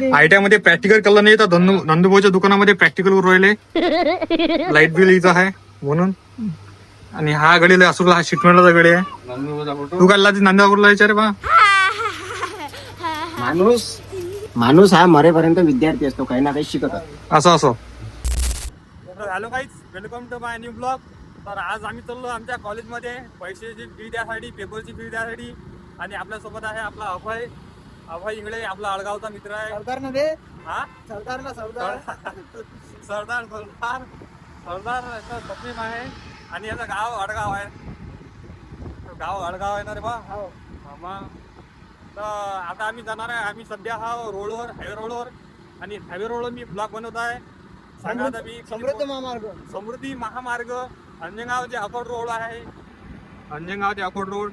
ITI मध्ये practical केलं नाही तर नंदुभाऊच्या दुकानामध्ये प्रॅक्टिकल करून राहिले. लाईट बिल इथं आहे म्हणून. आणि हा गडी असुरला, हा शिकवण्याचा गडी आहे. तू काय नांदेगावला विचारे बा. माणूस हा मरेपर्यंत विद्यार्थी असतो, काही ना काही शिकत असं असं. Hello guys, welcome to my new blog. तर आज आम्ही चाललो आमच्या कॉलेजमध्ये पैशाची फी द्यासाठी, पेपरची फी द्यासाठी. आणि आपल्यासोबत आहे आपला अभय इंगळे, आपला अळगावचा मित्र आहे. सरदार सप्रेम आहे. आणि याचं गाव अडगाव आहे. आहे ना रे बा. मग तर आता आम्ही जाणार आहे. आम्ही सध्या हा रोडवर, हायवे रोडवर. आणि हायवे रोडवर मी ब्लॉग बनवत आहे. सांगा आता मी समृद्धी महामार्ग अंजनगाव जे अकोट रोड आहे, अंजनगाव ते अकोट रोड.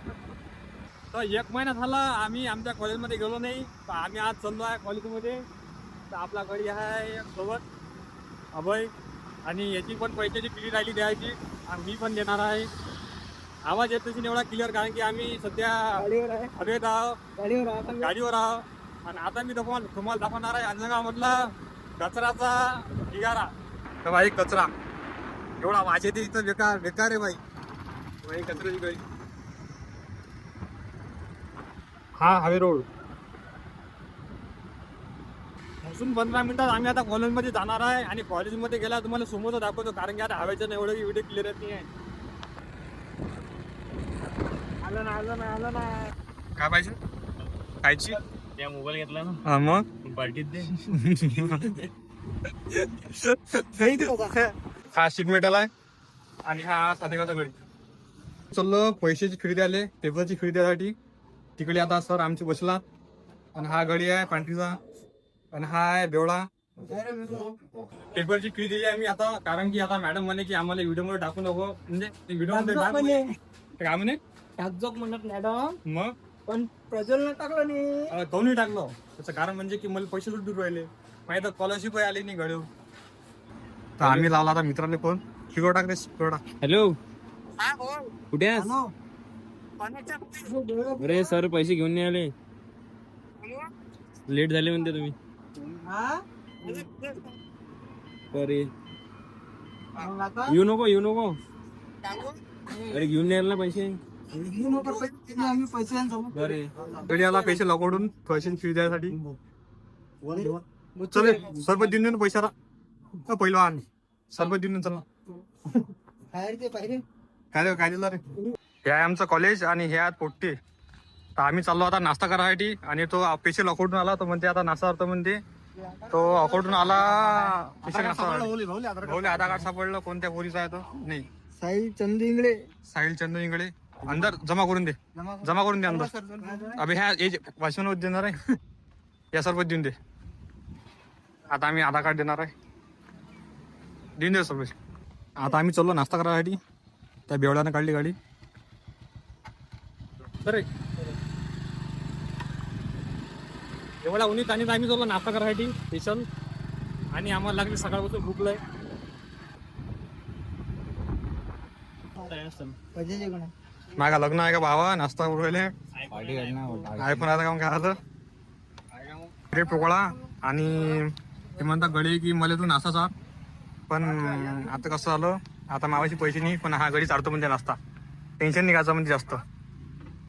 तर 1 महिना झाला आम्ही आमच्या कॉलेजमध्ये गेलो नाही. तर आम्ही आज चाललो आहे कॉलेजमध्ये. तर आपला गाडी आहे सोबत अभय. आणि याची पण पैशाची फी राहिली द्यायची, आणि मी पण देणार आहे. आवाज येत तशी एवढा क्लिअर, कारण की आम्ही सध्या हवेत आहोत, गाडीवर आहोत. आणि आता मी तुम्हाला दाखवणार आहे अंजनगाव मधला कचराचा ढिगारा. तर भाई कचरा एवढा वास येते इथं, बेकार आहे भाई कचऱ्याची गाडी. हा हवे रोड. अजून 15 मिनिटात आम्ही आता कॉलेजमध्ये जाणार आहे. आणि कॉलेजमध्ये गेला तुम्हाला समोर दाखवतो, कारण की आता हवेच्या एवढं व्हिडिओ क्लिअर येत नाही आहे. आलं ना काय पाहिजे खायची? त्या मोबाईल घेतला ना. हा मग पार्टीत दे. हा शीट मेटल आहे. आणि हा साधेगावचा गडी. चल पैशाची खरेदी आले, पेपरची खरेदी द्यासाठी. तिकडे आता सर आमची बसला. आणि हा गडी आहे पांढरीचा. आणि हा आहे बेवडा. पेपरची खरेदी दिली आहे मी आता, कारण की आता मॅडम म्हणे की आम्हाला व्हिडिओ मध्ये टाकू नको. म्हणजे व्हिडिओ मध्ये काय म्हणे म्हणत मॅडम, मग पण प्रज्वलनं टाकलं नाही. कोणी टाकलं त्याचं कारण म्हणजे की मला पैसे लुटून राहिले. माहिती स्कॉलरशिप आली नाही गडीवर. तर आम्ही लावला आता मित्राने फोन. शिकव टाक रे, शिकव टाक. हॅलो, कुठे आहेस? अरे सर पैसे घेऊन नाही आले, लेट झाले म्हणते तुम्ही. अरे येऊ नको. अरे घेऊन नाही आले ना पैसे. अरे गडी आला पैसे लकडून पैसे फी द्यायसाठी. चल सरबत देऊन दे ना पैशाला. पहिलं आण सरबत देऊन चल ना. काय दिलं रे. हे आहे आमचं कॉलेज आणि हे आहेत पोट्टे. तर आम्ही चाललो आता नाश्ता करायसाठी. आणि तो पैसे लकडून आला, तो म्हणते आता नाश्ता करतो म्हणते. तो अकोटून आला. भाऊले आधार कार्ड सापडलं. कोणत्या पोरीचा आहे तो? नाही, साहिल चंदू इंगळे. अंदर जमा करून दे अंदर. अभि ह्या वाचन देणार आहे. या सरबत देऊन दे. आता आम्ही आधार कार्ड देणार आहे. देऊन दे सरबत. आता आम्ही चाललो नाश्ता करायसाठी. त्या बेवड्यानं काढली गाडी. अरे एवढा उन्हीत आणि आम्ही चाललो नाश्ता करायसाठी स्पेशल. आणि आम्हाला लागली सकाळपासून भूक लय. माझा लग्न आहे का भावा? नाश्ता उरले आहे पण आता काम काय ब्रेड पकोडा. आणि ते म्हणतात गडी की मला तू नाश्ता चाल. पण आता कसं झालं, आता मावाची पैसे नाही, पण हा गडी चालतो म्हणजे नाश्ता. टेन्शन नाही घ्यायचं म्हणजे जास्त.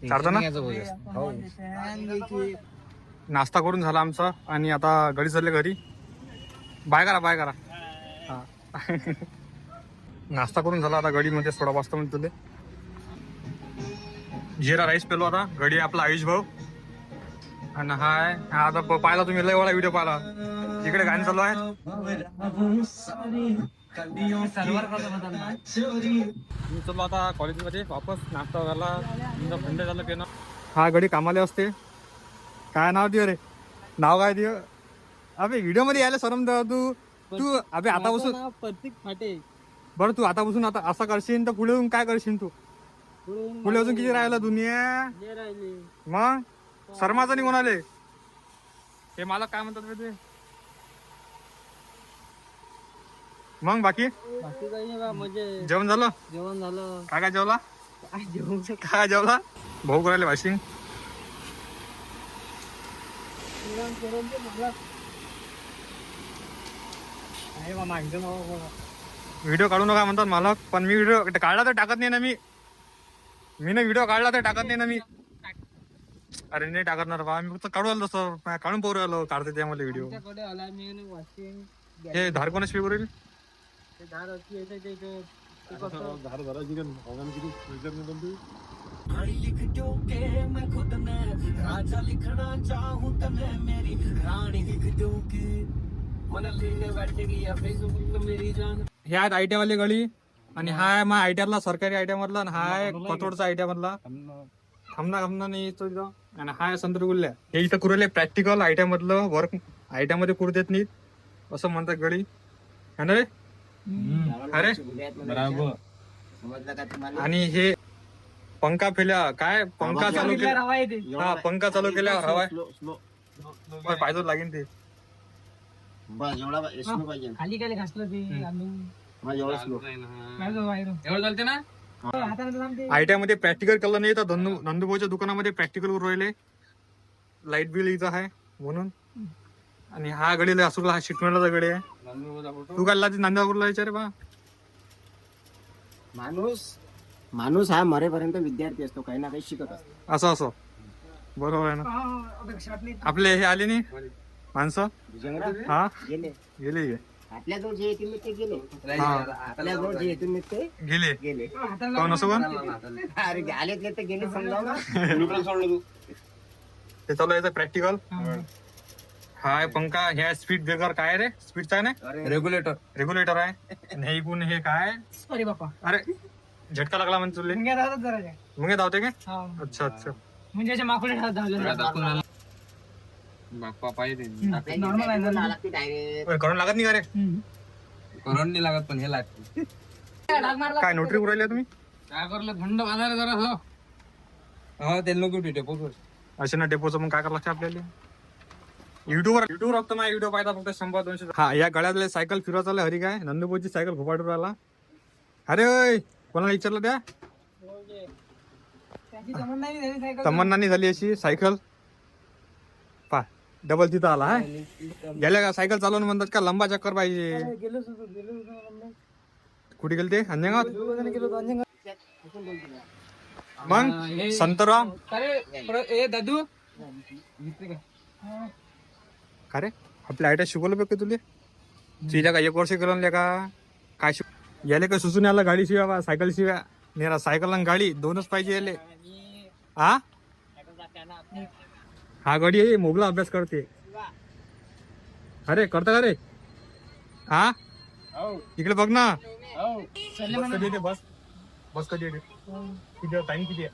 चालतो ना. नाश्ता करून झाला आमचा. आणि आता गडी चालले घरी. बाय करा. हा नाश्ता करून झाला. आता गडीमध्ये थोडा वाजता म्हणजे तुले जिरा राईस पेलो. आता गडी आपला आयुष भाऊ. आणि हाय हा आता पाहिला तुम्ही लय वेळा व्हिडिओ पाहिला. इकडे गाणी चालू आहे. चलो आता कॉलेजमध्ये वापस. नाश्ता झाला, थंड झालं पेन. हा गडी कामाला असते. काय नाव दिव रे? नाव काय दिव? अबे व्हिडिओ मध्ये यायला शरम द्या तू. अबे आतापासून प्रतीक फाटे. बरं तू आतापासून आता असं करशील तर पुढे येऊन काय करशील तू? पुढे अजून किती राहिला दुनिया? मग शर्माचं निघून आले. हे मला काय म्हणतात ते. मग बाकी काही नाही, म्हणजे जेवण झालं? काय जेवला? भाऊ करायला वाशिंग. व्हिडिओ काढू नका म्हणतात मालक, पण मी व्हिडिओ काढला तर टाकत नाही ना मी ना व्हिडिओ काढला तर टाकत नाही ना मी. अरे नाही टाकणार बा, मी फक्त काढू आलो तसं काढून पोरू आलो काढते त्यामध्ये व्हिडिओ. हे धार कोणाच स्पीकर येईल? हे आहेत आयटीआय वाली गळी आणि हा आहे मग आयटीआर ला सरकारी आयटीआय मधला आणि हा आहे कथोडचा आयटीआय मधला. खमना नाही येतो इथं. आणि हा आहे संत गुल्ल्या. हे इथं कुरले प्रॅक्टिकल आयटीआय मधलं वर्क आयटीआय मध्ये करू देत नाहीत असं म्हणतात गळी है ना रे. अरे बराबर समजलं का तुम्हाला? आणि हे पंखा फेल्या काय पंखा चालू केला. हा पंखा चालू केल्यावर हवाय पाहिजे लागेल ते. बस एवढा स्लो पाहिजे. खाली काय घासलं ते मग एवढा स्लो. एवढं चालते ना. आयटीआय मध्ये प्रॅक्टिकल केलं नाही तर नंदुभाऊच्या दुकानामध्ये प्रॅक्टिकल करू राहिले. लाईट बिल इथं आहे म्हणून. आणि हा गडीला असुरला हा शिकमेलाचा गडी आहे. तू काय नांदेगावला विचारे बा. माणूस हा मरेपर्यंत विद्यार्थी असतो, काही ना काही शिकत असतो. असं बरोबर आहे ना. आपले हे आले नाही माणसं. हा गेले गेले आपल्याजवळ जे येतील ते गेले. हा आपल्याजवळ जे येतील ते गेले गेले. कोण असं कोण अरे आले ते गेले समजाव ना. ते चालू याचं प्रॅक्टिकल. हाय पंखा ह्या स्पीड ब्रेकर काय रे स्पीडचा आहे ना रेग्युलेटर आहे. आणि हे इकडून हे काय अरे बापा अरे झटका लागला म्हणजे तुले मुंग्या धावतात जरा त्या. मुंगे धावते काय. हा. अच्छा अच्छा म्हणजे अशा माकडे धावले बाप्पा पाहिजे नॉर्मल आहे ना. डायरेक्ट ओय, करून लागत नाही का रे. करंट नाही लागत पण हे लागते. काय नोटरी उरायला तुम्ही काय करलं थंड बांधायला जरा हो ते लोक डेपोवर असे ना डेपोचं मग काय करावं लागतं आपल्याला. युट्यूबवर फक्त माझा व्हिडिओ पाहिजे फक्त 100-200. हा या गळ्यातले सायकल फिरवा चालले हरी काय नंदुभाऊची सायकल फोपाटून राहिला. अरे ओय कोणाला विचारलं त्या त्याची तमन्ना नाही झाली सायकल. तमन्ना नाही झाली अशी सायकल. पा डबल तिथं आला हा. गेल्या का सायकल चालवून म्हणतात का लंबा चक्कर पाहिजे. गेलो होतो. कुठे गेले ते अंजनगावात. गेलो होतो. मग संतराम अरे दादू का रे आपल्या आयट्या शिकवलं बघ तुले. तुझ्या का 1 वर्ष केलं का काय याले काय सुचून आलं गाडी शिवाय सायकल शिवाय नेरा. सायकल आणि गाडी दोनच पाहिजे याले. हा गाडी आहे मोगला अभ्यास करते. अरे करता का रे. हा इकडे बघ ना. बस कधी येते बस कधी येते किती टाइम किती आहे.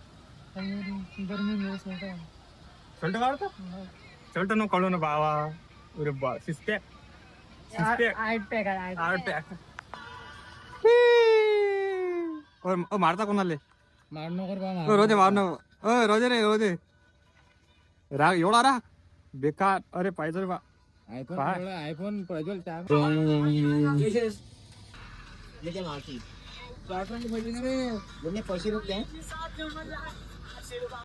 चलत काढतो चलत न काढू ना बावा. अरे बा शिस्ते मारता कोणाले रोजे मारणं रोजे रे रोजे राग एवढा राग बेकार. अरे पाहिजे रे बा आयफोन प्रज्वल मावशी पैसे रुपये